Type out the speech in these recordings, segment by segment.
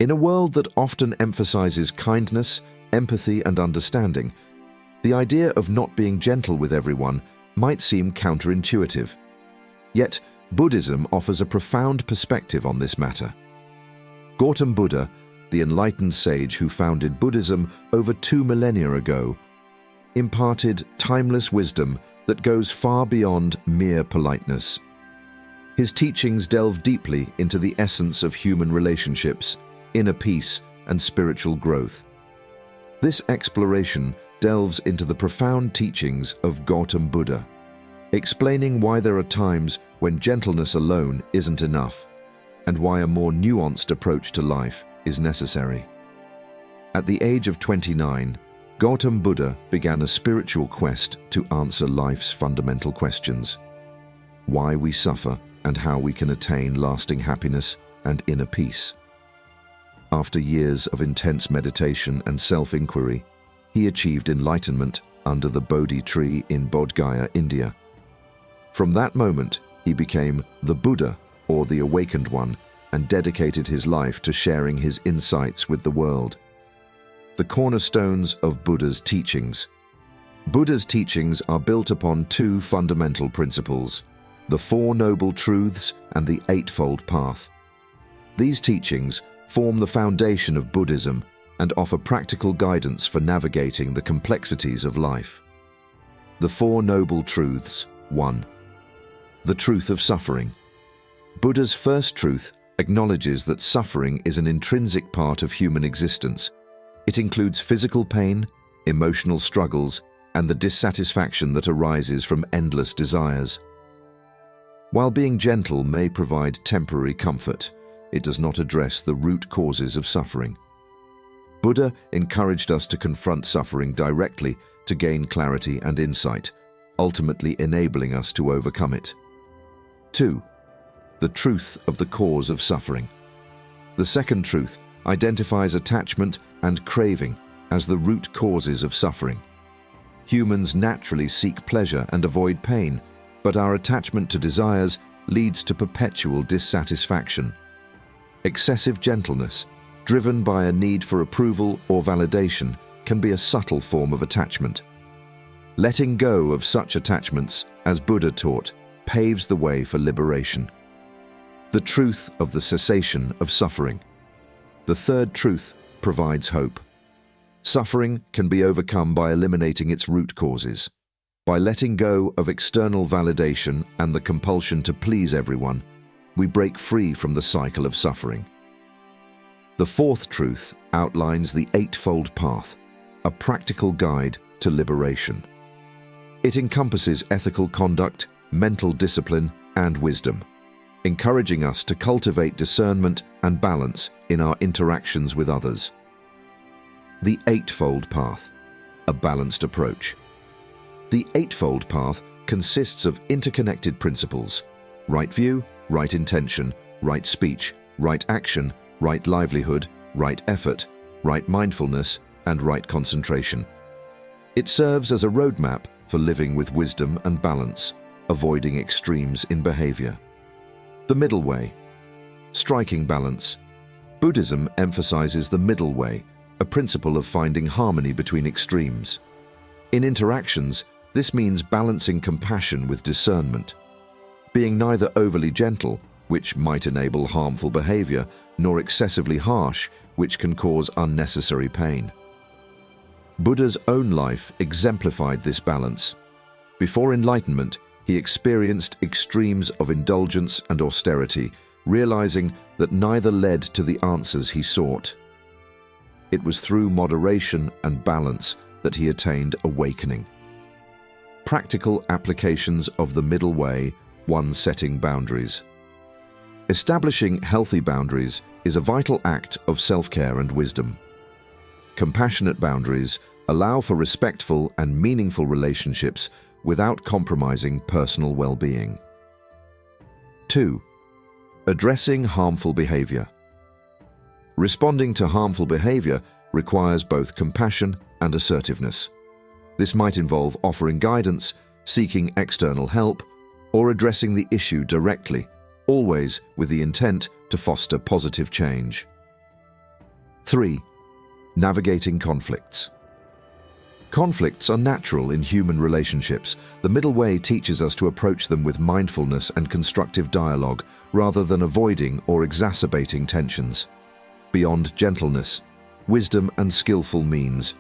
In a world that often emphasizes kindness, empathy, and understanding, the idea of not being gentle with everyone might seem counterintuitive. Yet, Buddhism offers a profound perspective on this matter. Gautam Buddha, the enlightened sage who founded Buddhism over 2 millennia ago, imparted timeless wisdom that goes far beyond mere politeness. His teachings delve deeply into the essence of human relationships, inner peace, and spiritual growth. This exploration delves into the profound teachings of Gautam Buddha, explaining why there are times when gentleness alone isn't enough, and why a more nuanced approach to life is necessary. At the age of 29, Gautam Buddha began a spiritual quest to answer life's fundamental questions: why we suffer and how we can attain lasting happiness and inner peace. After years of intense meditation and self-inquiry, he achieved enlightenment under the Bodhi tree in Bodh Gaya, India. From that moment, he became the Buddha, or the Awakened One, and dedicated his life to sharing his insights with the world. The cornerstones of Buddha's teachings. Buddha's teachings are built upon 2 fundamental principles: the Four Noble Truths and the Eightfold Path. These teachings form the foundation of Buddhism and offer practical guidance for navigating the complexities of life. The Four Noble Truths. 1. The truth of suffering. Buddha's first truth acknowledges that suffering is an intrinsic part of human existence. It includes physical pain, emotional struggles, and the dissatisfaction that arises from endless desires. While being gentle may provide temporary comfort, it does not address the root causes of suffering. Buddha encouraged us to confront suffering directly to gain clarity and insight, ultimately enabling us to overcome it. 2. The truth of the cause of suffering. The second truth identifies attachment and craving as the root causes of suffering. Humans naturally seek pleasure and avoid pain, but our attachment to desires leads to perpetual dissatisfaction. Excessive gentleness, driven by a need for approval or validation, can be a subtle form of attachment. Letting go of such attachments, as Buddha taught, paves the way for liberation. The truth of the cessation of suffering. The third truth provides hope. Suffering can be overcome by eliminating its root causes. By letting go of external validation and the compulsion to please everyone, we break free from the cycle of suffering. The fourth truth outlines the Eightfold Path, a practical guide to liberation. It encompasses ethical conduct, mental discipline, and wisdom, encouraging us to cultivate discernment and balance in our interactions with others. The Eightfold Path, a balanced approach. The Eightfold Path consists of interconnected principles: right view, right intention, right speech, right action, right livelihood, right effort, right mindfulness, and right concentration. It serves as a roadmap for living with wisdom and balance, avoiding extremes in behavior. The middle way. Striking balance. Buddhism emphasizes the middle way, a principle of finding harmony between extremes. In interactions, this means balancing compassion with discernment, being neither overly gentle, which might enable harmful behavior, nor excessively harsh, which can cause unnecessary pain. Buddha's own life exemplified this balance. Before enlightenment, he experienced extremes of indulgence and austerity, realizing that neither led to the answers he sought. It was through moderation and balance that he attained awakening. Practical applications of the middle way. 1. Setting boundaries. Establishing healthy boundaries is a vital act of self-care and wisdom. Compassionate boundaries allow for respectful and meaningful relationships without compromising personal well-being. 2. Addressing harmful behavior. Responding to harmful behavior requires both compassion and assertiveness. This might involve offering guidance, seeking external help, or addressing the issue directly, always with the intent to foster positive change. 3. Navigating conflicts. Conflicts are natural in human relationships. The middle way teaches us to approach them with mindfulness and constructive dialogue, rather than avoiding or exacerbating tensions. Beyond gentleness, wisdom and skillful means.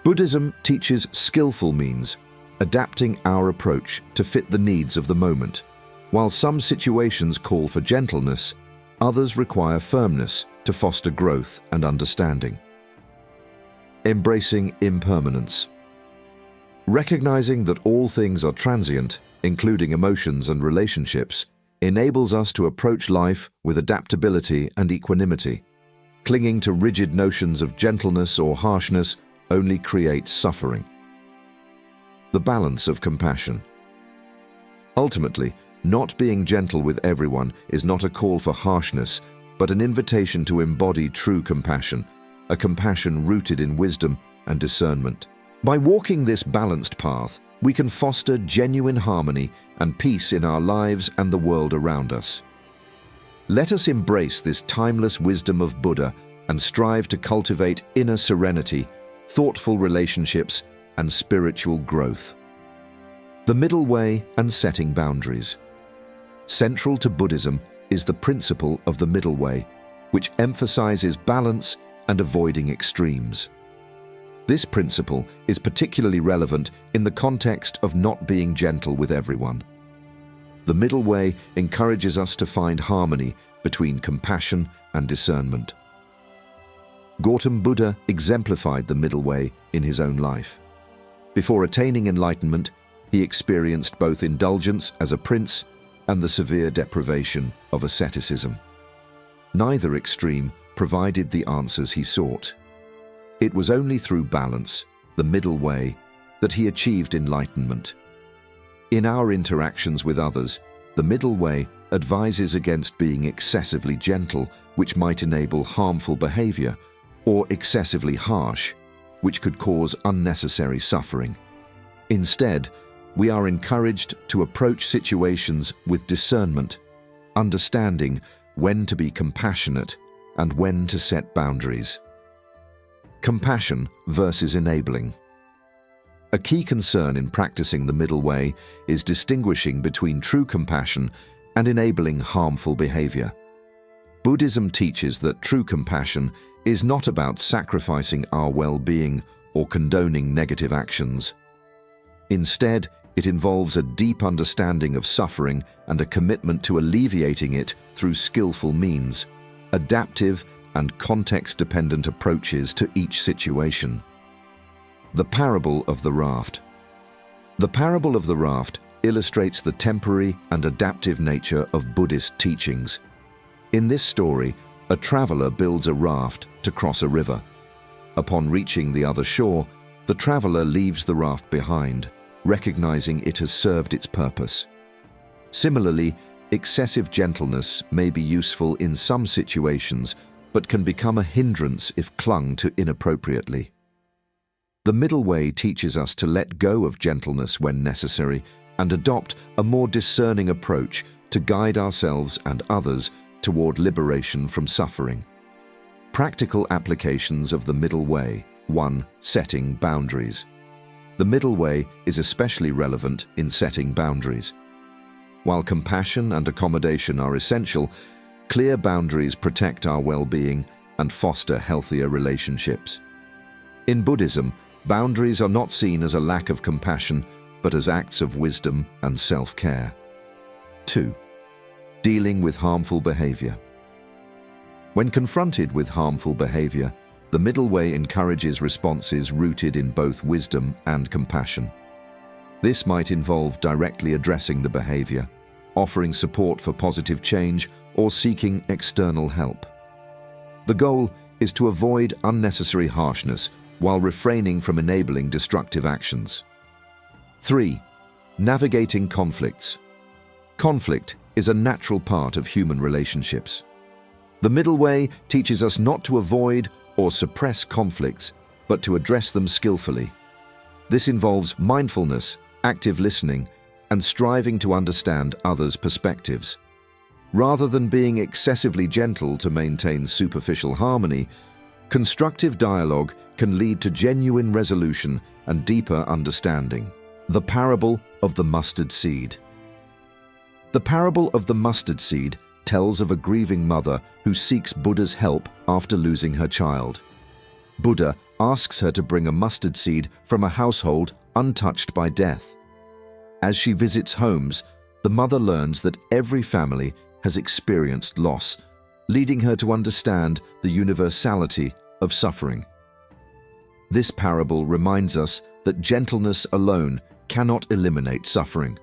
Buddhism teaches skillful means, adapting our approach to fit the needs of the moment. While some situations call for gentleness, others require firmness to foster growth and understanding. Embracing impermanence. Recognizing that all things are transient, including emotions and relationships, enables us to approach life with adaptability and equanimity. Clinging to rigid notions of gentleness or harshness only creates suffering. The balance of compassion. Ultimately, not being gentle with everyone is not a call for harshness, but an invitation to embody true compassion, a compassion rooted in wisdom and discernment. By walking this balanced path, we can foster genuine harmony and peace in our lives and the world around us. Let us embrace this timeless wisdom of Buddha and strive to cultivate inner serenity, thoughtful relationships, and spiritual growth. The middle way and setting boundaries. Central to Buddhism is the principle of the middle way, which emphasizes balance and avoiding extremes. This principle is particularly relevant in the context of not being gentle with everyone. The middle way encourages us to find harmony between compassion and discernment. Gautam Buddha exemplified the middle way in his own life. Before attaining enlightenment, he experienced both indulgence as a prince and the severe deprivation of asceticism. Neither extreme provided the answers he sought. It was only through balance, the middle way, that he achieved enlightenment. In our interactions with others, the middle way advises against being excessively gentle, which might enable harmful behavior, or excessively harsh, which could cause unnecessary suffering. Instead, we are encouraged to approach situations with discernment, understanding when to be compassionate and when to set boundaries. Compassion versus enabling. A key concern in practicing the middle way is distinguishing between true compassion and enabling harmful behavior. Buddhism teaches that true compassion is not about sacrificing our well-being or condoning negative actions. Instead, it involves a deep understanding of suffering and a commitment to alleviating it through skillful means, adaptive and context-dependent approaches to each situation. The parable of the raft. The parable of the raft illustrates the temporary and adaptive nature of Buddhist teachings. In this story, a traveler builds a raft to cross a river. Upon reaching the other shore, the traveler leaves the raft behind, recognizing it has served its purpose. Similarly, excessive gentleness may be useful in some situations, but can become a hindrance if clung to inappropriately. The middle way teaches us to let go of gentleness when necessary and adopt a more discerning approach to guide ourselves and others toward liberation from suffering. Practical applications of the middle way. 1. Setting boundaries. The middle way is especially relevant in setting boundaries. While compassion and accommodation are essential, clear boundaries protect our well-being and foster healthier relationships. In Buddhism, boundaries are not seen as a lack of compassion, but as acts of wisdom and self-care. 2. Dealing with harmful behavior. When confronted with harmful behavior, the middle way encourages responses rooted in both wisdom and compassion. This might involve directly addressing the behavior, offering support for positive change, or seeking external help. The goal is to avoid unnecessary harshness while refraining from enabling destructive actions. 3. Navigating conflicts. Conflict is a natural part of human relationships. The middle way teaches us not to avoid or suppress conflicts, but to address them skillfully. This involves mindfulness, active listening, and striving to understand others' perspectives. Rather than being excessively gentle to maintain superficial harmony, constructive dialogue can lead to genuine resolution and deeper understanding. The parable of the mustard seed. The parable of the mustard seed tells of a grieving mother who seeks Buddha's help after losing her child. Buddha asks her to bring a mustard seed from a household untouched by death. As she visits homes, the mother learns that every family has experienced loss, leading her to understand the universality of suffering. This parable reminds us that gentleness alone cannot eliminate suffering.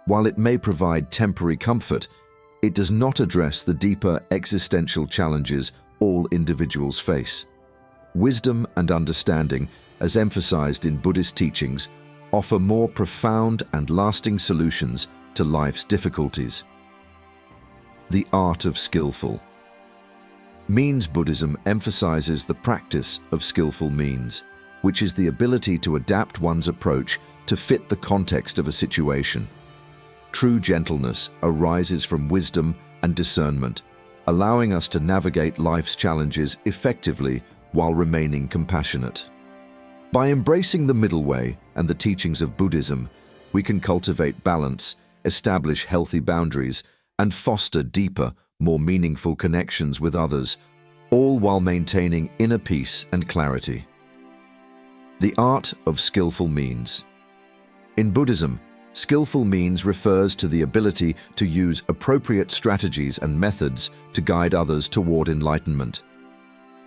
While it may provide temporary comfort, it does not address the deeper existential challenges all individuals face. Wisdom and understanding, as emphasized in Buddhist teachings, offer more profound and lasting solutions to life's difficulties. The art of skillful. Means Buddhism emphasizes the practice of skillful means, which is the ability to adapt one's approach to fit the context of a situation. True gentleness arises from wisdom and discernment, allowing us to navigate life's challenges effectively while remaining compassionate. By embracing the middle way and the teachings of Buddhism, we can cultivate balance, establish healthy boundaries, and foster deeper, more meaningful connections with others, all while maintaining inner peace and clarity. The art of skillful means. In Buddhism, skillful means refers to the ability to use appropriate strategies and methods to guide others toward enlightenment.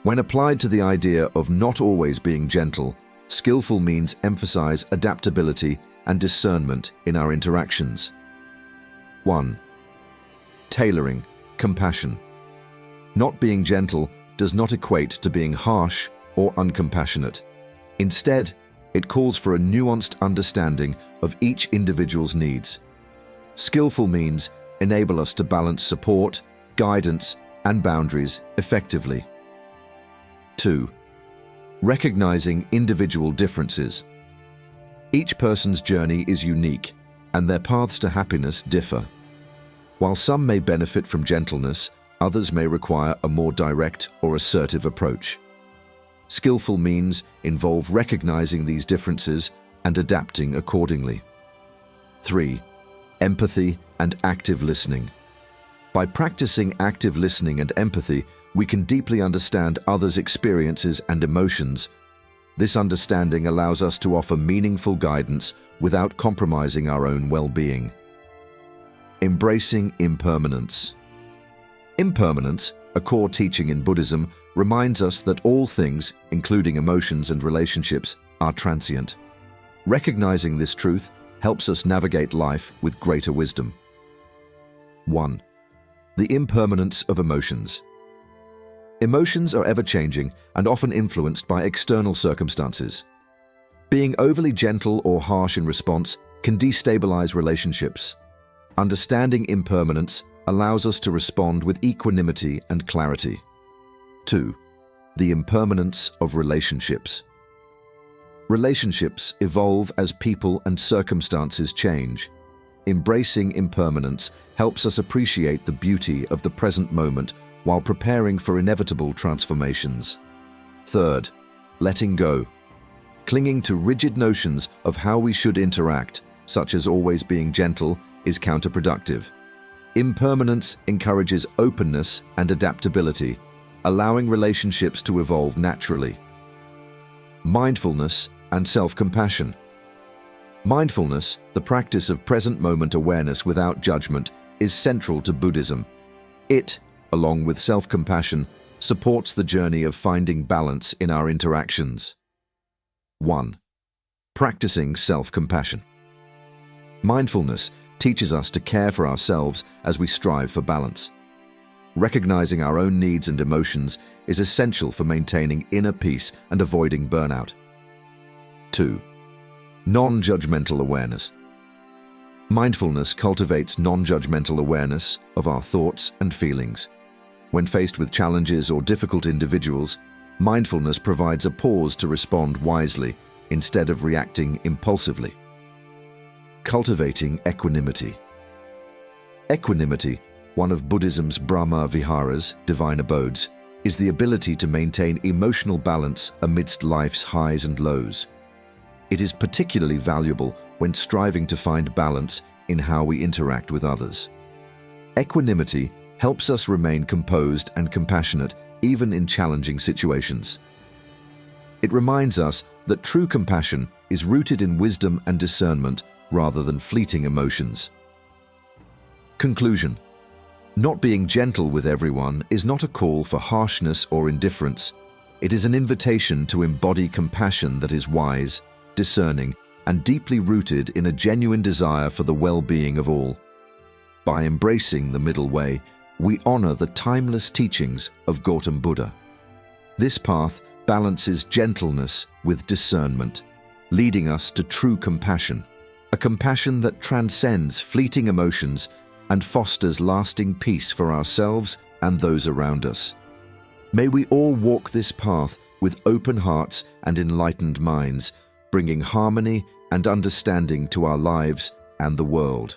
When applied to the idea of not always being gentle, skillful means emphasize adaptability and discernment in our interactions. 1. Tailoring, compassion. Not being gentle does not equate to being harsh or uncompassionate. Instead, it calls for a nuanced understanding of each individual's needs. Skillful means enable us to balance support, guidance, and boundaries effectively. 2. Recognizing individual differences. Each person's journey is unique, and their paths to happiness differ. While some may benefit from gentleness, others may require a more direct or assertive approach. Skillful means involve recognizing these differences and adapting accordingly. 3. Empathy and active listening. By practicing active listening and empathy, we can deeply understand others' experiences and emotions. This understanding allows us to offer meaningful guidance without compromising our own well-being. Embracing impermanence. Impermanence, a core teaching in Buddhism, reminds us that all things, including emotions and relationships, are transient. Recognizing this truth helps us navigate life with greater wisdom. 1. The impermanence of emotions. Emotions are ever-changing and often influenced by external circumstances. Being overly gentle or harsh in response can destabilize relationships. Understanding impermanence allows us to respond with equanimity and clarity. 2. The impermanence of relationships. Relationships evolve as people and circumstances change. Embracing impermanence helps us appreciate the beauty of the present moment while preparing for inevitable transformations. 3. Letting go. Clinging to rigid notions of how we should interact, such as always being gentle, is counterproductive. Impermanence encourages openness and adaptability, allowing relationships to evolve naturally. Mindfulness and self-compassion. Mindfulness, the practice of present moment awareness without judgment, is central to Buddhism. It, along with self-compassion, supports the journey of finding balance in our interactions. 1. Practicing self-compassion. Mindfulness teaches us to care for ourselves as we strive for balance. Recognizing our own needs and emotions is essential for maintaining inner peace and avoiding burnout. 2. Non-judgmental awareness. Mindfulness cultivates non-judgmental awareness of our thoughts and feelings. When faced with challenges or difficult individuals, mindfulness provides a pause to respond wisely instead of reacting impulsively. Cultivating equanimity. Equanimity, one of Buddhism's Brahma Viharas, divine abodes, is the ability to maintain emotional balance amidst life's highs and lows. It is particularly valuable when striving to find balance in how we interact with others. Equanimity helps us remain composed and compassionate even in challenging situations. It reminds us that true compassion is rooted in wisdom and discernment rather than fleeting emotions. Conclusion: not being gentle with everyone is not a call for harshness or indifference. It is an invitation to embody compassion that is wise, discerning, and deeply rooted in a genuine desire for the well-being of all. By embracing the middle way, we honor the timeless teachings of Gautam Buddha. This path balances gentleness with discernment, leading us to true compassion, a compassion that transcends fleeting emotions and fosters lasting peace for ourselves and those around us. May we all walk this path with open hearts and enlightened minds, bringing harmony and understanding to our lives and the world.